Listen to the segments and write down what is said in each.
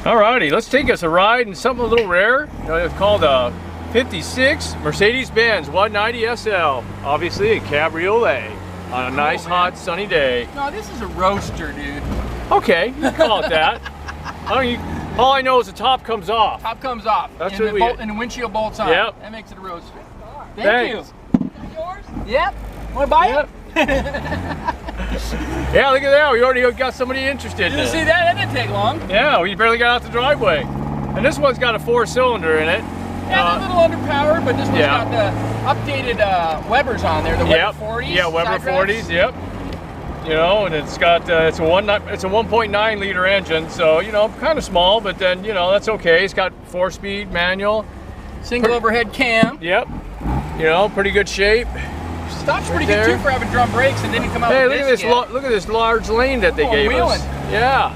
Alrighty, let's take us a ride in something a little rare. It's called a 56 Mercedes Benz 190 SL. Obviously a cabriolet on a nice, hot, sunny day. No, this is a roadster, dude. Okay, you call it that. All I know is the top comes off. Top comes off. That's and the windshield bolts on. Yep. That makes it a roadster. Thanks. You. Is that yours? Yep. Want to buy it? Yeah, look at that. We already got somebody interested. Did you see that? That didn't take long. Yeah, we barely got out the driveway. And this one's got a 4-cylinder in it. Yeah, they're a little underpowered, but this one's got the updated Webers on there, the Weber 40s. Yeah, Weber 40s, yep. You know, and it's got, it's a 1.9 liter engine, so, you know, kind of small, but then, you know, that's okay. It's got 4-speed manual. Single overhead cam. Yep. You know, pretty good shape. Stops pretty good too for having drum brakes and didn't come out with this yet. Look at this large lane that they gave us. Yeah.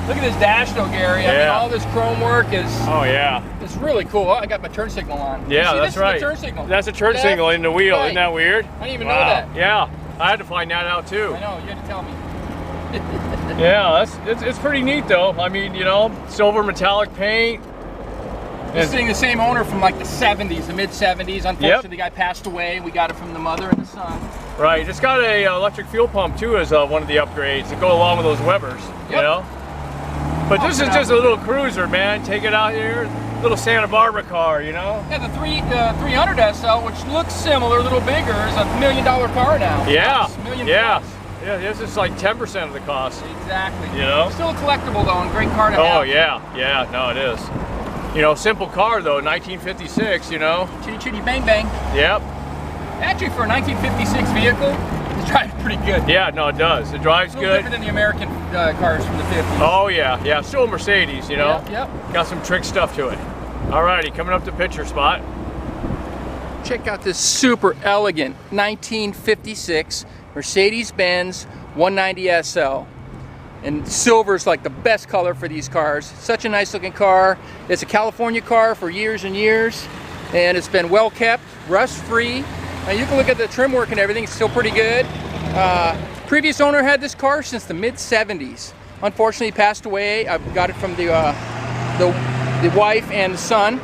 Look at this dash though, Gary. I mean, all this chrome work is. Oh yeah. It's really cool. I got my turn signal on. Yeah, that's right. This is the turn signal. That's a turn signal in the wheel. Right. Isn't that weird? I didn't even know that. Yeah, I had to find that out too. I know. You had to tell me. Yeah, it's pretty neat though. I mean, you know, silver metallic paint. This thing, the same owner from like the 70s, the mid 70s. Unfortunately, the guy passed away. We got it from the mother and the son. Right. It's got a electric fuel pump too as one of the upgrades that go along with those Webers. You know. But this is just a little cruiser, man. Take it out here, little Santa Barbara car, you know. Yeah, the 300 SL, which looks similar, a little bigger, is a $1 million car now. Yeah. Million yeah. plus. Yeah. This is like 10% of the cost. Exactly. You know. Still a collectible though, and great car to have. Oh yeah. Yeah. No, it is. You know, simple car though, 1956, you know. Chitty chitty bang bang. Yep. Actually, for a 1956 vehicle, it drives pretty good. Yeah, no, it does. It drives good. Different than the American cars from the 50s. Oh yeah, yeah. Still a Mercedes, you know. Yep. Got some trick stuff to it. Alrighty, coming up to picture spot. Check out this super elegant 1956 Mercedes Benz 190 SL. And silver is like the best color for these cars. Such a nice looking car. It's a California car for years and years, and it's been well kept, rust free. You can look at the trim work and everything, it's still pretty good. Previous owner had this car since the mid 70s. Unfortunately, he passed away. I got it from the wife and the son.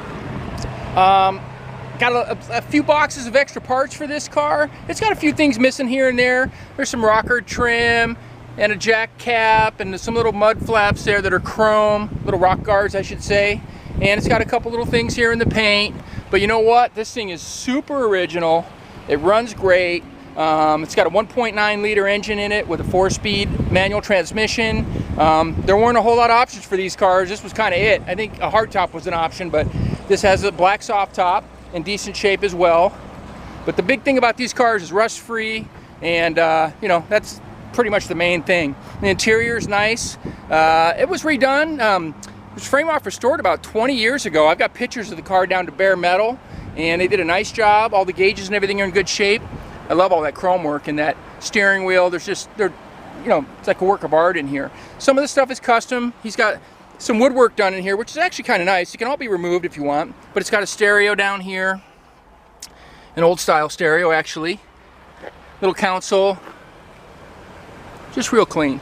Got a few boxes of extra parts for this car. It's got a few things missing here and there. There's some rocker trim and a jack cap and some little mud flaps there that are chrome, little rock guards I should say. And it's got a couple little things here in the paint. But you know what? This thing is super original. It runs great. It's got a 1.9 liter engine in it with a 4-speed manual transmission. There weren't a whole lot of options for these cars. This was kind of it. I think a hardtop was an option, but this has a black soft top in decent shape as well. But the big thing about these cars is rust free, and you know, that's pretty much the main thing. The interior is nice. It was redone. It was frame off restored about 20 years ago. I've got pictures of the car down to bare metal, and they did a nice job. All the gauges and everything are in good shape. I love all that chrome work and that steering wheel. You know, it's like a work of art in here. Some of the stuff is custom. He's got some woodwork done in here, which is actually kind of nice. It can all be removed if you want, but it's got a stereo down here, an old style stereo actually. Little console. Just real clean.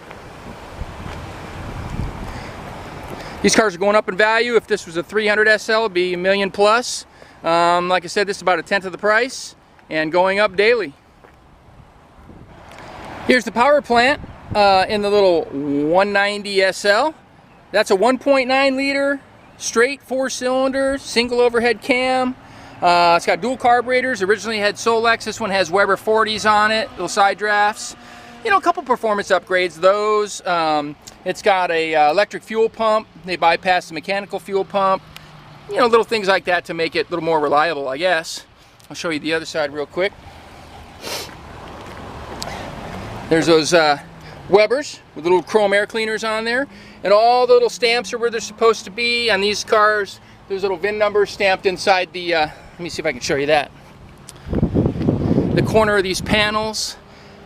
These cars are going up in value. If this was a 300 SL, it'd be $1 million plus. Like I said, this is about 1/10 of the price and going up daily. Here's the power plant in the little 190 SL. That's a 1.9 liter, straight 4-cylinder, single overhead cam. It's got dual carburetors. Originally had Solex. This one has Weber 40s on it, little side drafts. You know, a couple performance upgrades. Those. It's got a electric fuel pump. They bypassed the mechanical fuel pump. You know, little things like that to make it a little more reliable, I guess. I'll show you the other side real quick. There's those Webers with little chrome air cleaners on there. And all the little stamps are where they're supposed to be. On these cars, there's little VIN numbers stamped inside the, let me see if I can show you that. The corner of these panels.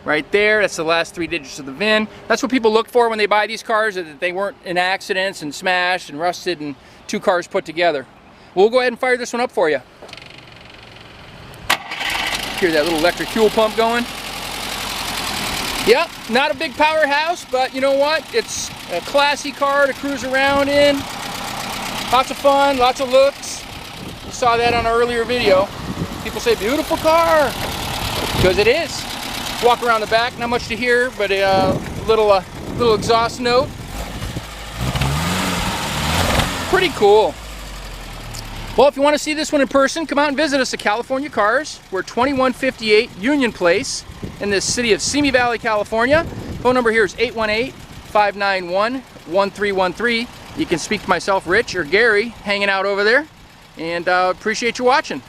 Right there, that's the last 3 digits of the VIN. That's what people look for when they buy these cars, that they weren't in accidents and smashed and rusted and 2 cars put together. We'll go ahead and fire this one up for you. Hear that little electric fuel pump going? Yep, not a big powerhouse, but you know what? It's a classy car to cruise around in. Lots of fun, lots of looks. You saw that on our earlier video. People say, beautiful car, because it is. Walk around the back, not much to hear, but a little exhaust note. Pretty cool. Well, if you want to see this one in person, come out and visit us at California Cars. We're 2158 Union Place in the city of Simi Valley, California. Phone number here is 818-591-1313. You can speak to myself, Rich, or Gary, hanging out over there. And appreciate you watching.